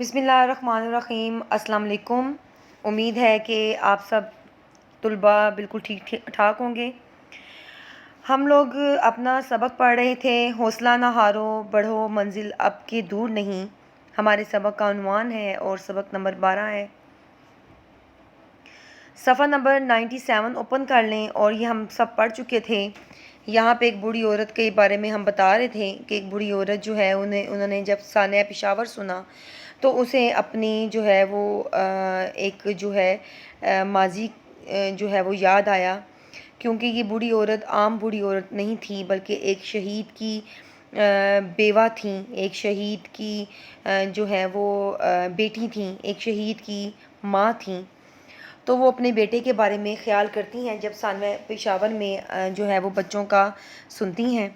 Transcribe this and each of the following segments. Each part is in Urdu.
بسم اللہ الرحمن الرحیم۔ السلام علیکم۔ امید ہے کہ آپ سب طلباء بالکل ٹھیک ٹھاک ہوں گے۔ ہم لوگ اپنا سبق پڑھ رہے تھے، حوصلہ نہ ہارو بڑھو منزل اب کے دور نہیں۔ ہمارے سبق کا عنوان ہے اور سبق نمبر 12 ہے۔ صفحہ نمبر 97 اوپن کر لیں اور یہ ہم سب پڑھ چکے تھے۔ یہاں پہ ایک بوڑھی عورت کے بارے میں ہم بتا رہے تھے کہ ایک بوڑھی عورت جو ہے انہوں نے جب سانحہ پشاور سنا تو اسے اپنی جو ہے وہ ایک جو ہے ماضی جو ہے وہ یاد آیا، کیونکہ یہ بوڑھی عورت عام بوڑھی عورت نہیں تھی بلکہ ایک شہید کی بیوہ تھیں، ایک شہید کی جو ہے وہ بیٹی تھیں، ایک شہید کی ماں تھیں۔ تو وہ اپنے بیٹے کے بارے میں خیال کرتی ہیں جب سانحہ پشاور میں جو ہے وہ بچوں کا سنتی ہیں۔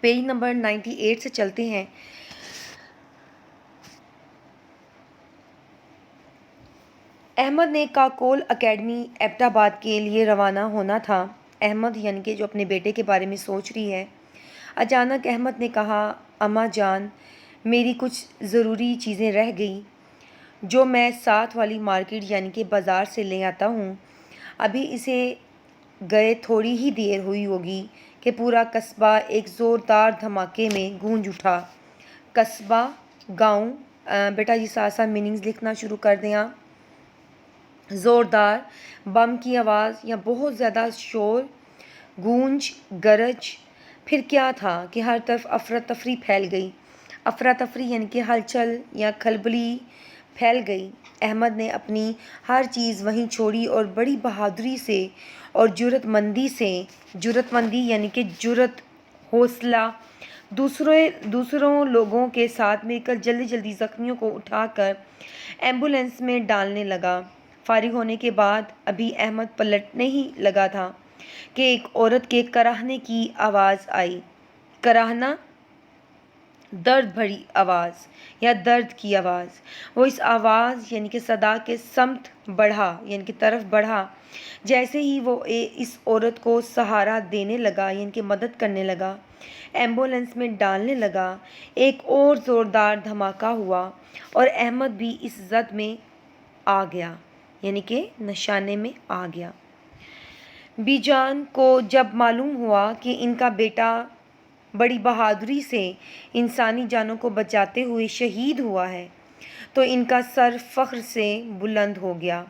پیج نمبر 98 سے چلتے ہیں۔ احمد نے کاکول اکیڈمی ایبٹ آباد کے لیے روانہ ہونا تھا۔ احمد یعنی کہ جو اپنے بیٹے کے بارے میں سوچ رہی ہے۔ اچانک احمد نے کہا، اماں جان، میری کچھ ضروری چیزیں رہ گئی جو میں ساتھ والی مارکیٹ یعنی کہ بازار سے لے آتا ہوں۔ ابھی اسے گئے تھوڑی ہی دیر ہوئی ہوگی کہ پورا قصبہ ایک زوردار دھماکے میں گونج اٹھا۔ قصبہ، گاؤں، بیٹا یہ ساتھ ساتھ میننگز لکھنا شروع کر دیں آپ۔ زوردار، بم کی آواز یا بہت زیادہ شور، گونج، گرج۔ پھر کیا تھا کہ ہر طرف افراتفری پھیل گئی۔ افراتفری یعنی کہ ہلچل یا کھلبلی پھیل گئی۔ احمد نے اپنی ہر چیز وہیں چھوڑی اور بڑی بہادری سے اور جرأت مندی یعنی کہ جرأت، حوصلہ، دوسروں لوگوں کے ساتھ مل کر جلدی جلدی زخمیوں کو اٹھا کر ایمبولینس میں ڈالنے لگا۔ فارغ ہونے کے بعد ابھی احمد پلٹنے ہی لگا تھا کہ ایک عورت کے کراہنے کی آواز آئی۔ کراہنا، درد بھری آواز یا درد کی آواز۔ وہ اس آواز یعنی کہ صدا کے سمت بڑھا یعنی کہ طرف بڑھا۔ جیسے ہی وہ اس عورت کو سہارا دینے لگا یعنی کہ مدد کرنے لگا، ایمبولینس میں ڈالنے لگا، ایک اور زوردار دھماکہ ہوا اور احمد بھی اس زد میں آ گیا یعنی کہ نشانے میں آ گیا۔ بی جان کو جب معلوم ہوا کہ ان کا بیٹا بڑی بہادری سے انسانی جانوں کو بچاتے ہوئے شہید ہوا ہے تو ان کا سر فخر سے بلند ہو گیا۔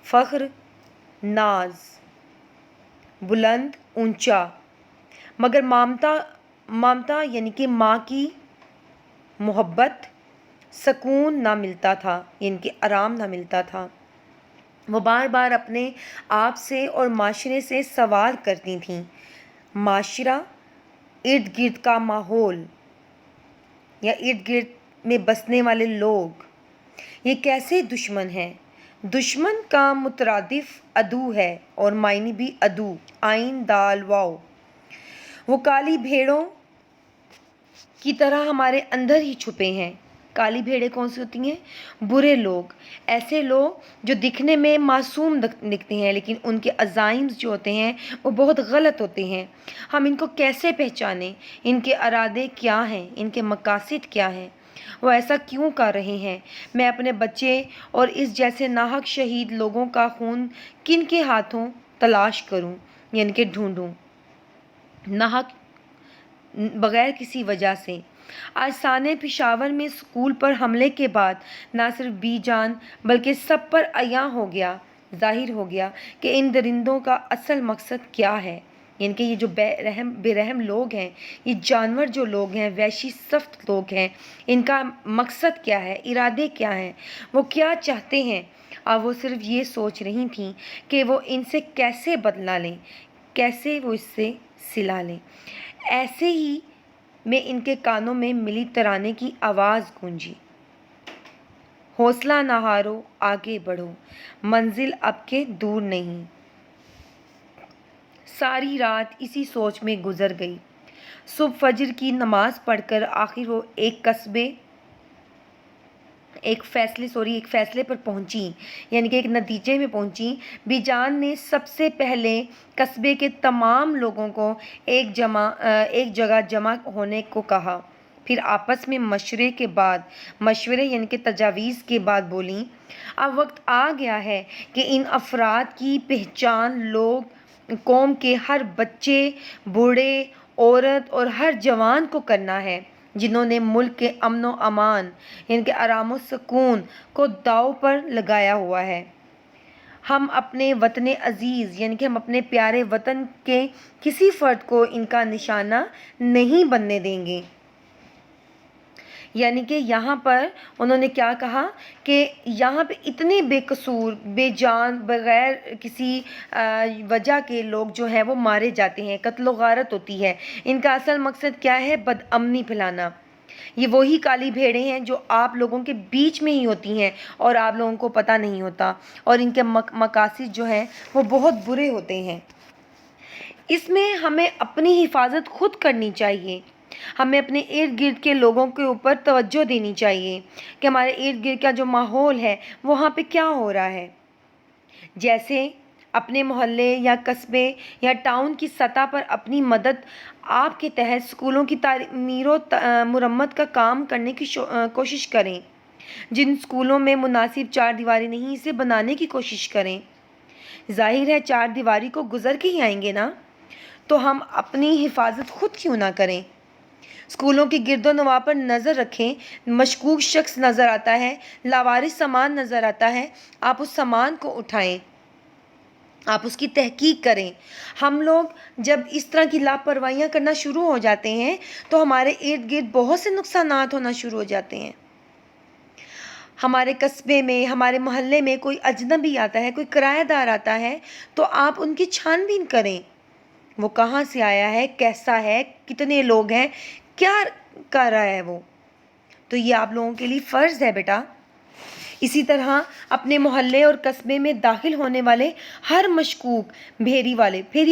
فخر، ناز، بلند، اونچا۔ مگر مامتا یعنی کہ ماں کی محبت، سکون نہ ملتا تھا یعنی کہ آرام نہ ملتا تھا۔ وہ بار بار اپنے آپ سے اور معاشرے سے سوال کرتی تھیں۔ معاشرہ، ارد گرد کا ماحول یا ارد گرد میں بسنے والے لوگ، یہ کیسے دشمن ہیں؟ دشمن کا مترادف عدو ہے اور معنی بھی عدو، عین دال واو۔ وہ کالی بھیڑوں کی طرح ہمارے اندر ہی چھپے ہیں۔ کالی بھیڑیں کون سی ہوتی ہیں؟ برے لوگ، ایسے لوگ جو دکھنے میں معصوم دکھتے ہیں لیکن ان کے عزائم جو ہوتے ہیں وہ بہت غلط ہوتے ہیں۔ ہم ان کو کیسے پہچانیں؟ ان کے ارادے کیا ہیں؟ ان کے مقاصد کیا ہیں؟ وہ ایسا کیوں کر رہے ہیں؟ میں اپنے بچے اور اس جیسے ناحق شہید لوگوں کا خون کن کے ہاتھوں تلاش کروں یعنی کہ ڈھونڈوں؟ ناحق، بغیر کسی وجہ سے۔ آج سانحہ پشاور میں اسکول پر حملے کے بعد نہ صرف بی جان بلکہ سب پر عیاں ظاہر ہو گیا کہ ان درندوں کا اصل مقصد کیا ہے، یعنی کہ یہ جو بے رحم لوگ ہیں، یہ جانور جو لوگ ہیں، وحشی سخت لوگ ہیں، ان کا مقصد کیا ہے، ارادے کیا ہیں، وہ کیا چاہتے ہیں۔ اب وہ صرف یہ سوچ رہی تھیں کہ وہ ان سے کیسے بدلہ لیں، کیسے وہ اس سے صلہ لیں۔ ایسے ہی میں ان کے کانوں میں ملی ترانے کی آواز گونجی، حوصلہ نہ ہارو آگے بڑھو منزل اب کے دور نہیں۔ ساری رات اسی سوچ میں گزر گئی۔ صبح فجر کی نماز پڑھ کر آخر وہ ایک فیصلے پر پہنچی یعنی کہ ایک نتیجے میں پہنچی۔ بی جان نے سب سے پہلے قصبے کے تمام لوگوں کو ایک جگہ جمع ہونے کو کہا۔ پھر آپس میں مشورے یعنی کہ تجاویز کے بعد بولیں، اب وقت آ گیا ہے کہ ان افراد کی پہچان قوم کے ہر بچے، بوڑھے، عورت اور ہر جوان کو کرنا ہے جنہوں نے ملک کے امن و امان یعنی کہ آرام و سکون کو داؤ پر لگایا ہوا ہے۔ ہم اپنے وطن عزیز یعنی کہ ہم اپنے پیارے وطن کے کسی فرد کو ان کا نشانہ نہیں بننے دیں گے۔ یعنی کہ یہاں پر انہوں نے کیا کہا کہ یہاں پہ اتنے بے قصور، بے جان، بغیر کسی وجہ کے لوگ جو ہیں وہ مارے جاتے ہیں، قتل و غارت ہوتی ہے۔ ان کا اصل مقصد کیا ہے؟ بد امنی پھیلانا۔ یہ وہی کالی بھیڑیں ہیں جو آپ لوگوں کے بیچ میں ہی ہوتی ہیں اور آپ لوگوں کو پتہ نہیں ہوتا، اور ان کے مقاصد جو ہیں وہ بہت برے ہوتے ہیں۔ اس میں ہمیں اپنی حفاظت خود کرنی چاہیے۔ ہمیں اپنے ارد گرد کے لوگوں کے اوپر توجہ دینی چاہیے کہ ہمارے ارد گرد کا جو ماحول ہے وہاں پہ کیا ہو رہا ہے۔ جیسے اپنے محلے یا قصبے یا ٹاؤن کی سطح پر اپنی مدد آپ کے تحت اسکولوں کی تعمیر و مرمت کا کام کرنے کی کوشش کریں۔ جن اسکولوں میں مناسب چار دیواری نہیں، اسے بنانے کی کوشش کریں۔ ظاہر ہے چار دیواری کو گزر کے ہی آئیں گے نا، تو ہم اپنی حفاظت خود کیوں نہ کریں؟ اسکولوں کی گرد و نواح پر نظر رکھیں۔ مشکوک شخص نظر آتا ہے، لاوارث سامان نظر آتا ہے، آپ اس سامان کو اٹھائیں، آپ اس کی تحقیق کریں۔ ہم لوگ جب اس طرح کی لاپرواہیاں کرنا شروع ہو جاتے ہیں تو ہمارے ارد گرد بہت سے نقصانات ہونا شروع ہو جاتے ہیں۔ ہمارے قصبے میں، ہمارے محلے میں کوئی اجنبی آتا ہے، کوئی کرایہ دار آتا ہے، تو آپ ان کی چھان بین کریں۔ وہ کہاں سے آیا ہے، کیسا ہے، کتنے لوگ ہیں، کیا کر رہا ہے وہ، تو یہ آپ لوگوں کے لیے فرض ہے بیٹا۔ اسی طرح اپنے محلے اور قصبے میں داخل ہونے والے ہر مشکوک بھیری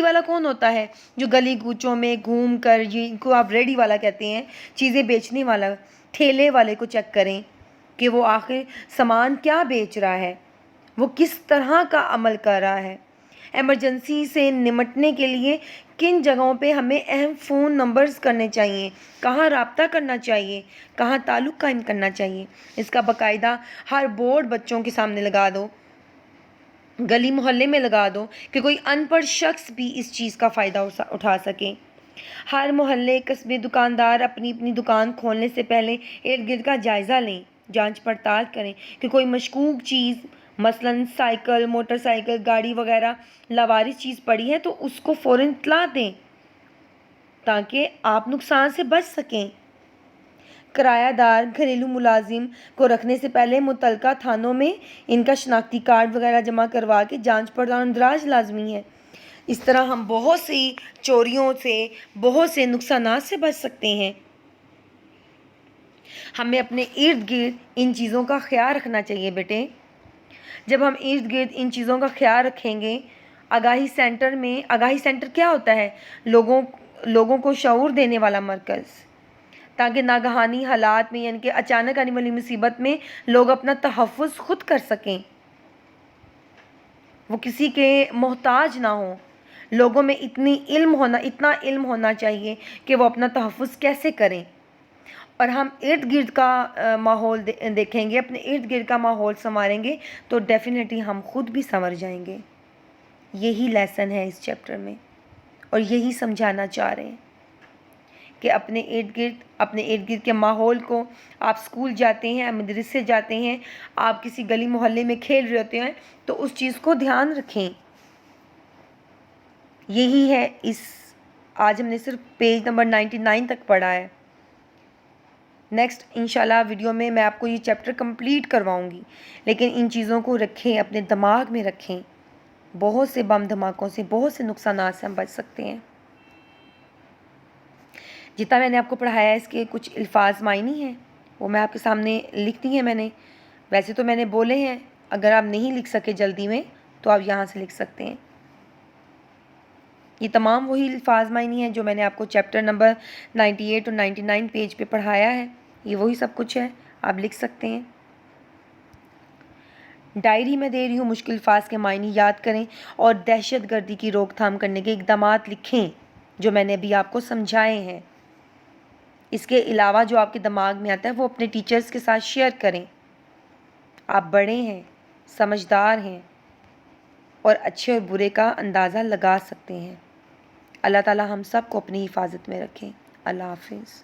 والا کون ہوتا ہے؟ جو گلی کوچوں میں گھوم کر، جن کو آپ ریڈی والا کہتے ہیں، چیزیں بیچنے والا، ٹھیلے والے کو چیک کریں کہ وہ آخر سامان کیا بیچ رہا ہے، وہ کس طرح کا عمل کر رہا ہے۔ ایمرجنسی سے نمٹنے کے لیے کن جگہوں پہ ہمیں اہم فون نمبرز کرنے چاہیے، کہاں رابطہ کرنا چاہیے، کہاں تعلق قائم کرنا چاہیے، اس کا باقاعدہ ہر بورڈ بچوں کے سامنے لگا دو، گلی محلے میں لگا دو کہ کوئی ان پڑھ شخص بھی اس چیز کا فائدہ اٹھا سکے۔ ہر محلے، قصبے، دکاندار اپنی دکان کھولنے سے پہلے ارد گرد کا جائزہ لیں، جانچ پڑتال کریں کہ کوئی مشکوک چیز مثلاً سائیکل، موٹر سائیکل، گاڑی وغیرہ لاوارث چیز پڑی ہے تو اس کو فوراً اطلاع دیں تاکہ آپ نقصان سے بچ سکیں۔ کرایہ دار، گھریلو ملازم کو رکھنے سے پہلے متعلقہ تھانوں میں ان کا شناختی کارڈ وغیرہ جمع کروا کے جانچ پڑتال اندراج لازمی ہے۔ اس طرح ہم بہت سی چوریوں سے، بہت سے نقصانات سے بچ سکتے ہیں۔ ہمیں اپنے ارد گرد ان چیزوں کا خیال رکھنا چاہیے بیٹے۔ جب ہم ارد گرد ان چیزوں کا خیال رکھیں گے، آگاہی سینٹر کیا ہوتا ہے؟ لوگوں کو شعور دینے والا مرکز، تاکہ ناگہانی حالات میں یعنی کہ اچانک آنے والی مصیبت میں لوگ اپنا تحفظ خود کر سکیں، وہ کسی کے محتاج نہ ہوں۔ لوگوں میں اتنا علم ہونا چاہیے کہ وہ اپنا تحفظ کیسے کریں، اور ہم ارد گرد کا ماحول دیکھیں گے، اپنے ارد گرد کا ماحول سنواریں گے تو ڈیفینیٹلی ہم خود بھی سنور جائیں گے۔ یہی لیسن ہے اس چیپٹر میں، اور یہی سمجھانا چاہ رہے ہیں کہ اپنے ارد گرد کے ماحول کو، آپ اسکول جاتے ہیں، مدرسے جاتے ہیں، آپ کسی گلی محلے میں کھیل رہے ہوتے ہیں تو اس چیز کو دھیان رکھیں۔ یہی ہے آج ہم نے صرف پیج نمبر 99 تک پڑھا ہے۔ نیکسٹ انشاءاللہ ویڈیو میں آپ کو یہ چیپٹر کمپلیٹ کرواؤں گی، لیکن ان چیزوں کو رکھیں، اپنے دماغ میں رکھیں۔ بہت سے بم دھماکوں سے، بہت سے نقصانات سے ہم بچ سکتے ہیں۔ جتنا میں نے آپ کو پڑھایا ہے اس کے کچھ الفاظ معنی ہیں، وہ میں آپ کے سامنے لکھ دی ہیں میں نے۔ ویسے تو میں نے بولے ہیں، اگر آپ نہیں لکھ سکے جلدی میں تو آپ یہاں سے لکھ سکتے ہیں۔ یہ تمام وہی الفاظ معنی ہیں جو میں نے آپ کو چیپٹر نمبر 98 اور 99 پیج پہ پڑھایا ہے، یہ وہی سب کچھ ہے، آپ لکھ سکتے ہیں۔ ڈائری میں دے رہی ہوں، مشکل الفاظ کے معنی یاد کریں اور دہشت گردی کی روک تھام کرنے کے اقدامات لکھیں جو میں نے ابھی آپ کو سمجھائے ہیں۔ اس کے علاوہ جو آپ کے دماغ میں آتا ہے وہ اپنے ٹیچرز کے ساتھ شیئر کریں. آپ بڑے ہیں، سمجھدار ہیں اور اچھے اور برے کا اندازہ لگا سکتے ہیں. اللہ تعالی ہم سب کو اپنی حفاظت میں رکھیں. اللہ حافظ.